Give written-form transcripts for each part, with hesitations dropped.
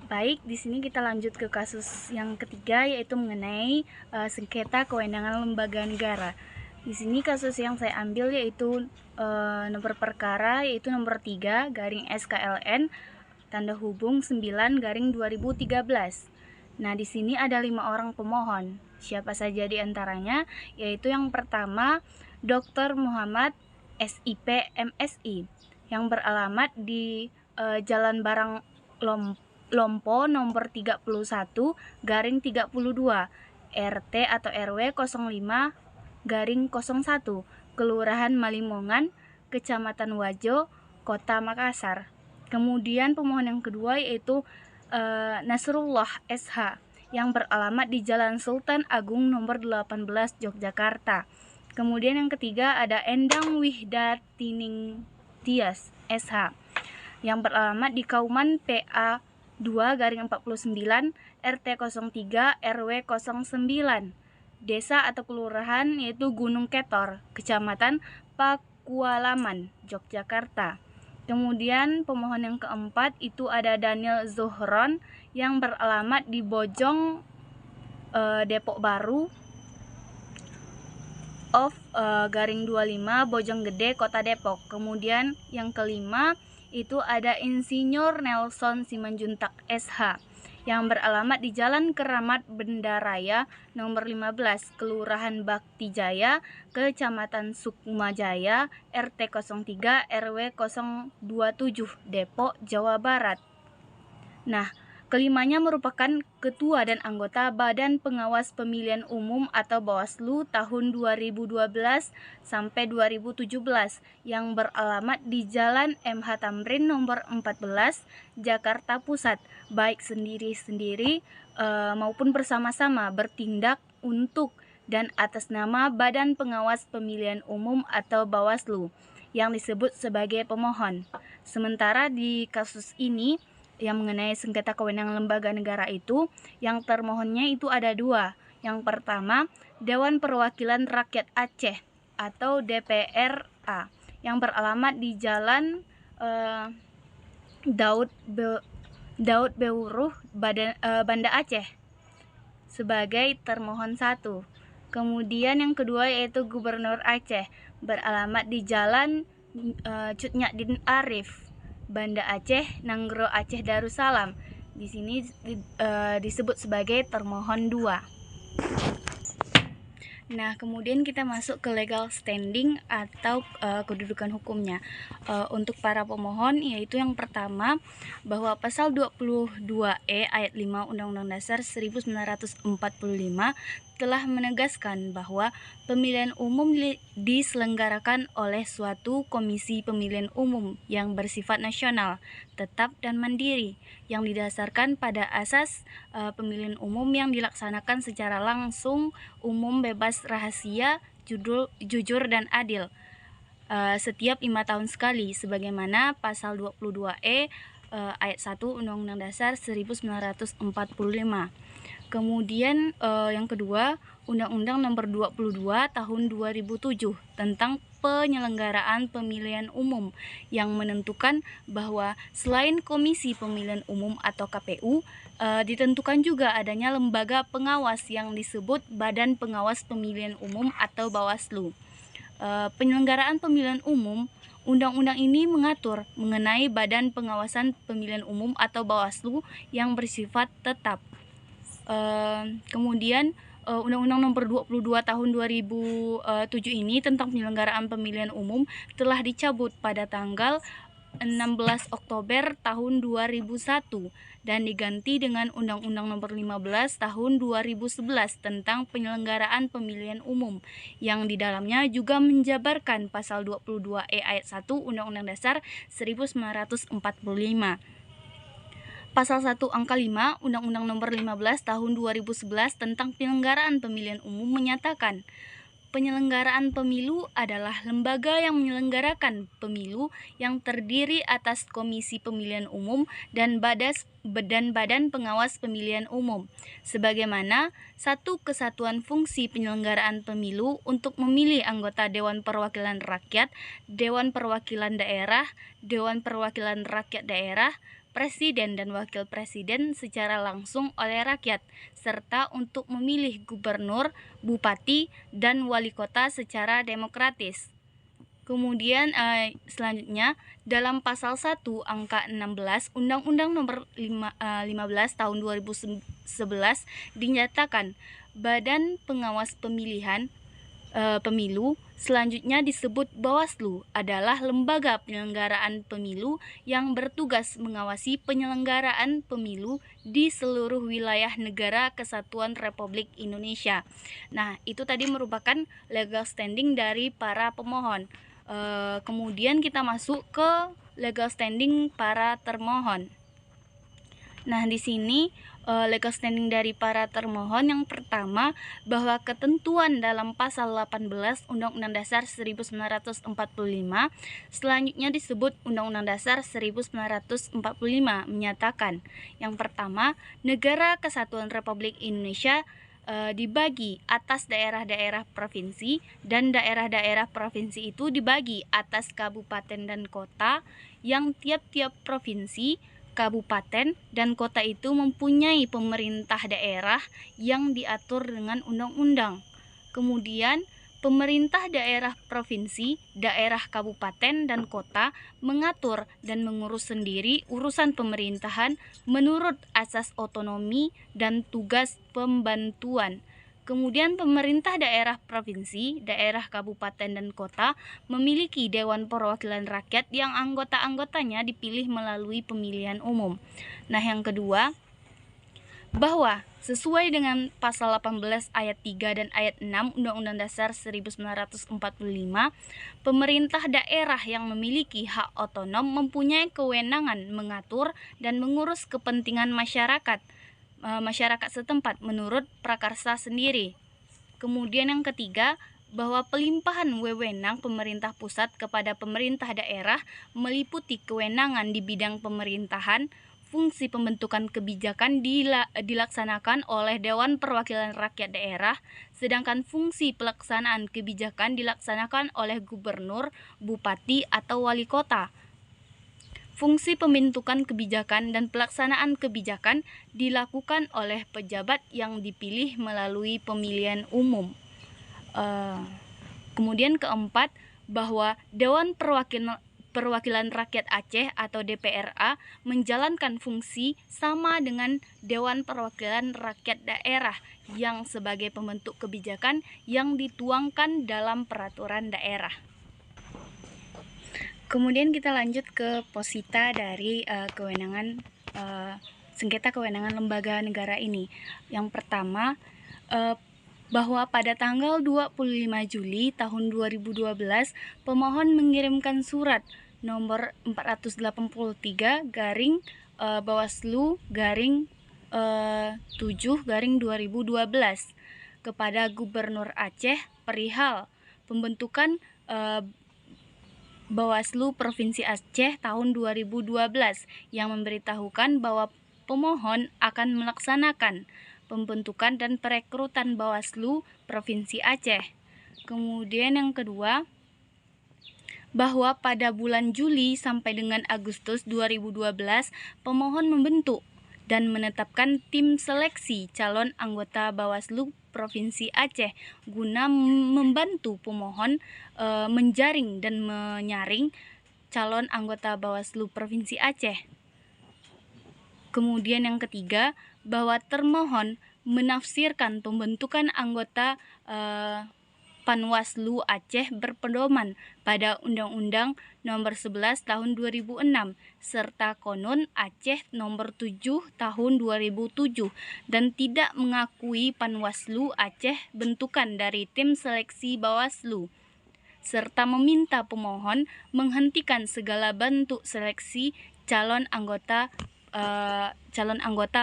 Baik, di sini kita lanjut ke kasus yang ketiga, yaitu mengenai sengketa kewenangan lembaga negara. Di sini kasus yang saya ambil yaitu nomor perkara yaitu nomor 3 garing SKLN tanda hubung 9 garing 2013. Nah, di sini ada 5 orang pemohon. Siapa saja di antaranya? Yaitu yang pertama, Dr. Muhammad SIP MSI yang beralamat di Jalan Barang Lompo nomor 31 garing 32 RT atau RW 05 garing 01 Kelurahan Malimongan, Kecamatan Wajo, Kota Makassar. Kemudian pemohon yang kedua yaitu Nasrullah SH yang beralamat di Jalan Sultan Agung nomor 18 Yogyakarta. Kemudian yang ketiga ada Endang Wihdatining Tias SH yang beralamat di Kauman PA 2 garing 49 RT 03 RW 09 desa atau kelurahan yaitu Gunung Ketor, Kecamatan Pakualaman, Yogyakarta. Kemudian pemohon yang keempat itu ada Daniel Zohron yang beralamat di Bojong Depok Baru garing 25 Bojonggede, Kota Depok. Kemudian yang kelima itu ada Insinyur Nelson Simanjuntak SH yang beralamat di Jalan Keramat Bendaraya nomor 15 Kelurahan Bakti Jaya, Kecamatan Sukmajaya, RT 03 RW 027 Depok, Jawa Barat. Nah, kelimanya merupakan ketua dan anggota Badan Pengawas Pemilihan Umum atau Bawaslu tahun 2012 sampai 2017 yang beralamat di Jalan MH Tamrin nomor 14 Jakarta Pusat, baik sendiri-sendiri maupun bersama-sama bertindak untuk dan atas nama Badan Pengawas Pemilihan Umum atau Bawaslu yang disebut sebagai pemohon. Sementara di kasus ini yang mengenai sengketa kewenangan lembaga negara itu, yang termohonnya itu ada dua. Yang pertama, Dewan Perwakilan Rakyat Aceh atau DPRA yang beralamat di Jalan Daud Bewuruh, Banda Aceh sebagai termohon 1. Kemudian yang kedua yaitu Gubernur Aceh beralamat di Jalan Cut Nyadin Arif, Banda Aceh, Nanggro Aceh Darussalam. Di sini disebut sebagai termohon 2. Nah, kemudian kita masuk ke legal standing atau kedudukan hukumnya. Untuk para pemohon yaitu yang pertama bahwa pasal 22E ayat 5 Undang-Undang Dasar 1945 telah menegaskan bahwa pemilihan umum diselenggarakan oleh suatu komisi pemilihan umum yang bersifat nasional, tetap dan mandiri, yang didasarkan pada asas pemilihan umum yang dilaksanakan secara langsung, umum, bebas, rahasia, jujur dan adil setiap 5 tahun sekali, sebagaimana pasal 22E ayat 1 Undang-Undang Dasar 1945. Kemudian yang kedua, Undang-Undang Nomor 22 Tahun 2007 tentang penyelenggaraan pemilihan umum yang menentukan bahwa selain Komisi Pemilihan Umum atau KPU, ditentukan juga adanya lembaga pengawas yang disebut Badan Pengawas Pemilihan Umum atau Bawaslu. Penyelenggaraan pemilihan umum, undang-undang ini mengatur mengenai Badan Pengawasan Pemilihan Umum atau Bawaslu yang bersifat tetap. Kemudian Undang-Undang Nomor 22 Tahun 2007 ini tentang penyelenggaraan pemilihan umum telah dicabut pada tanggal 16 Oktober tahun 2001 dan diganti dengan Undang-Undang Nomor 15 Tahun 2011 tentang penyelenggaraan pemilihan umum yang di dalamnya juga menjabarkan pasal 22E ayat 1 Undang-Undang Dasar 1945. Pasal 1 angka 5 Undang-Undang Nomor 15 Tahun 2011 tentang penyelenggaraan pemilihan umum menyatakan penyelenggaraan pemilu adalah lembaga yang menyelenggarakan pemilu yang terdiri atas Komisi Pemilihan Umum dan badan pengawas pemilihan umum, sebagaimana satu kesatuan fungsi penyelenggaraan pemilu untuk memilih anggota Dewan Perwakilan Rakyat, Dewan Perwakilan Daerah, Dewan Perwakilan Rakyat Daerah, presiden dan wakil presiden secara langsung oleh rakyat, serta untuk memilih gubernur, bupati, dan wali kota secara demokratis. Kemudian selanjutnya dalam pasal 1 angka 16 Undang-Undang Nomor 15 Tahun 2011 dinyatakan Badan Pengawas Pemilu selanjutnya disebut Bawaslu adalah lembaga penyelenggaraan pemilu yang bertugas mengawasi penyelenggaraan pemilu di seluruh wilayah negara Kesatuan Republik Indonesia. Nah, itu tadi merupakan legal standing dari para pemohon. Kemudian kita masuk ke legal standing para termohon. Nah, di sini legal standing dari para termohon yang pertama bahwa ketentuan dalam pasal 18 Undang-Undang Dasar 1945 selanjutnya disebut Undang-Undang Dasar 1945 menyatakan yang pertama, Negara Kesatuan Republik Indonesia dibagi atas daerah-daerah provinsi, dan daerah-daerah provinsi itu dibagi atas kabupaten dan kota yang tiap-tiap provinsi, kabupaten, dan kota itu mempunyai pemerintah daerah yang diatur dengan undang-undang. Kemudian pemerintah daerah provinsi, daerah kabupaten, dan kota mengatur dan mengurus sendiri urusan pemerintahan menurut asas otonomi dan tugas pembantuan. Kemudian pemerintah daerah provinsi, daerah kabupaten, dan kota memiliki Dewan Perwakilan Rakyat yang anggota-anggotanya dipilih melalui pemilihan umum. Nah, yang kedua, bahwa sesuai dengan pasal 18 ayat 3 dan ayat 6 Undang-Undang Dasar 1945, pemerintah daerah yang memiliki hak otonom mempunyai kewenangan mengatur dan mengurus kepentingan masyarakat setempat menurut prakarsa sendiri. Kemudian yang ketiga, bahwa pelimpahan wewenang pemerintah pusat kepada pemerintah daerah meliputi kewenangan di bidang pemerintahan. Fungsi pembentukan kebijakan dilaksanakan oleh Dewan Perwakilan Rakyat Daerah, sedangkan fungsi pelaksanaan kebijakan dilaksanakan oleh gubernur, bupati, atau wali kota. Fungsi pembentukan kebijakan dan pelaksanaan kebijakan dilakukan oleh pejabat yang dipilih melalui pemilihan umum. Kemudian keempat, bahwa Dewan Perwakilan Rakyat Aceh atau DPRA menjalankan fungsi sama dengan Dewan Perwakilan Rakyat Daerah yang sebagai pembentuk kebijakan yang dituangkan dalam peraturan daerah. Kemudian kita lanjut ke posita dari sengketa kewenangan lembaga negara ini. Yang pertama, bahwa pada tanggal 25 Juli tahun 2012 pemohon mengirimkan surat nomor 483 garing Bawaslu garing 7 garing 2012 kepada Gubernur Aceh perihal pembentukan Bawaslu Provinsi Aceh tahun 2012 yang memberitahukan bahwa pemohon akan melaksanakan pembentukan dan perekrutan Bawaslu Provinsi Aceh. Kemudian yang kedua, bahwa pada bulan Juli sampai dengan Agustus 2012 pemohon membentuk dan menetapkan tim seleksi calon anggota Bawaslu Provinsi Aceh guna membantu pemohon menjaring dan menyaring calon anggota Bawaslu Provinsi Aceh. Kemudian yang ketiga, bahwa termohon menafsirkan pembentukan anggota Panwaslu Aceh berpedoman pada Undang-Undang Nomor 11 Tahun 2006 serta Konun Aceh Nomor 7 Tahun 2007 dan tidak mengakui Panwaslu Aceh bentukan dari tim seleksi Bawaslu, serta meminta pemohon menghentikan segala bentuk seleksi calon anggota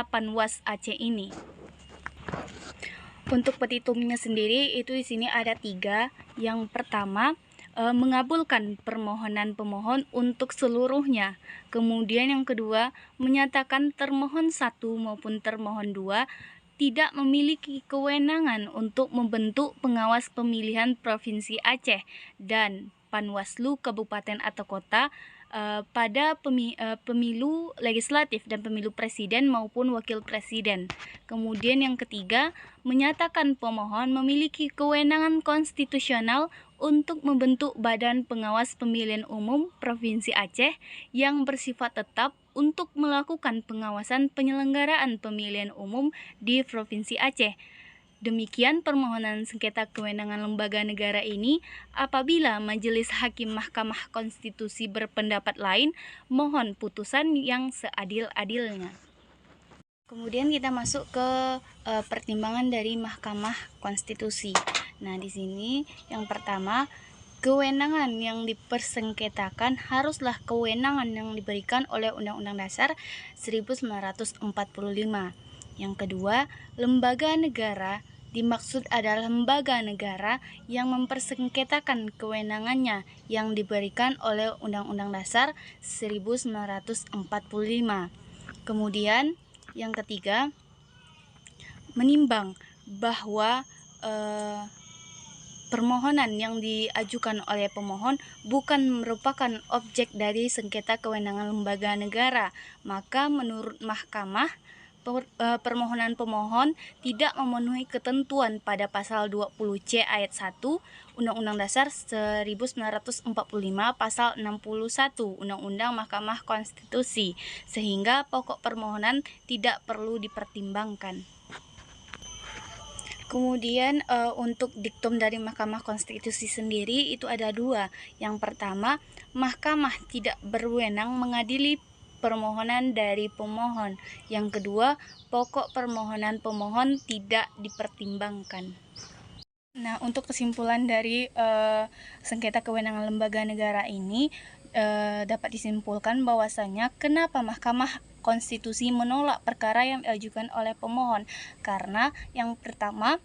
Panwas Aceh ini. Untuk petitumnya sendiri itu di sini ada 3. Yang pertama, mengabulkan permohonan pemohon untuk seluruhnya. Kemudian yang kedua, menyatakan termohon 1 maupun termohon 2 tidak memiliki kewenangan untuk membentuk pengawas pemilihan Provinsi Aceh dan Panwaslu Kabupaten atau Kota pada pemilu legislatif dan pemilu presiden maupun wakil presiden. Kemudian yang ketiga, menyatakan pemohon memiliki kewenangan konstitusional untuk membentuk Badan Pengawas Pemilihan Umum Provinsi Aceh yang bersifat tetap untuk melakukan pengawasan penyelenggaraan pemilihan umum di Provinsi Aceh. Demikian permohonan sengketa kewenangan lembaga negara ini. Apabila Majelis Hakim Mahkamah Konstitusi berpendapat lain, mohon putusan yang seadil-adilnya. Kemudian kita masuk ke pertimbangan dari Mahkamah Konstitusi. Nah, di sini yang pertama, kewenangan yang dipersengketakan haruslah kewenangan yang diberikan oleh Undang-Undang Dasar 1945. Yang kedua, lembaga negara dimaksud adalah lembaga negara yang mempersengketakan kewenangannya yang diberikan oleh Undang-Undang Dasar 1945. Kemudian yang ketiga, menimbang bahwa permohonan yang diajukan oleh pemohon bukan merupakan objek dari sengketa kewenangan lembaga negara, maka menurut mahkamah permohonan pemohon tidak memenuhi ketentuan pada pasal 20C ayat 1 Undang-Undang Dasar 1945 pasal 61 Undang-Undang Mahkamah Konstitusi, sehingga pokok permohonan tidak perlu dipertimbangkan. Kemudian untuk diktum dari Mahkamah Konstitusi sendiri itu ada dua. Yang pertama, mahkamah tidak berwenang mengadili permohonan dari pemohon. Yang kedua, pokok permohonan pemohon tidak dipertimbangkan. Nah, untuk kesimpulan dari sengketa kewenangan lembaga negara ini dapat disimpulkan bahwasanya kenapa Mahkamah Konstitusi menolak perkara yang diajukan oleh pemohon, karena yang pertama,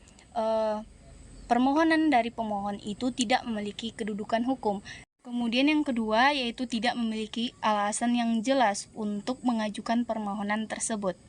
permohonan dari pemohon itu tidak memiliki kedudukan hukum. Kemudian yang kedua yaitu tidak memiliki alasan yang jelas untuk mengajukan permohonan tersebut.